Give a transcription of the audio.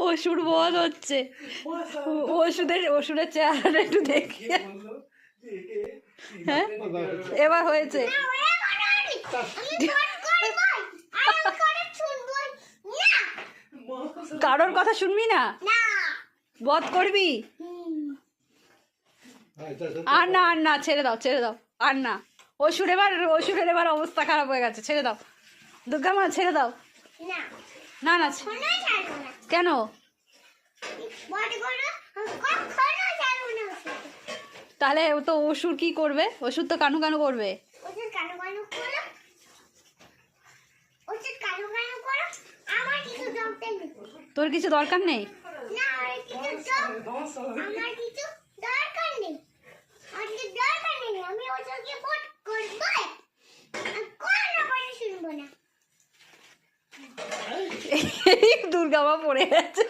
ওষুধ বধ হচ্ছে। ওষুধের চেহারাটা একটু দেখি। হ্যাঁ এবার হয়েছে। কারোর কথা শুনবি না, বধ করবি। আর না আর না, ছেড়ে দাও ছেড়ে দাও, আর না। অসুরের এবার অবস্থা খারাপ হয়ে গেছে, ছেড়ে দাও দুর্গা মা, ছেড়ে দাও। না না কেন? তাহলে তো অসুর কি করবে? অসুর তো কানু কানু করবে। তোর কিছু দরকার নেই। দুর্গা মা পড়ে গেছে।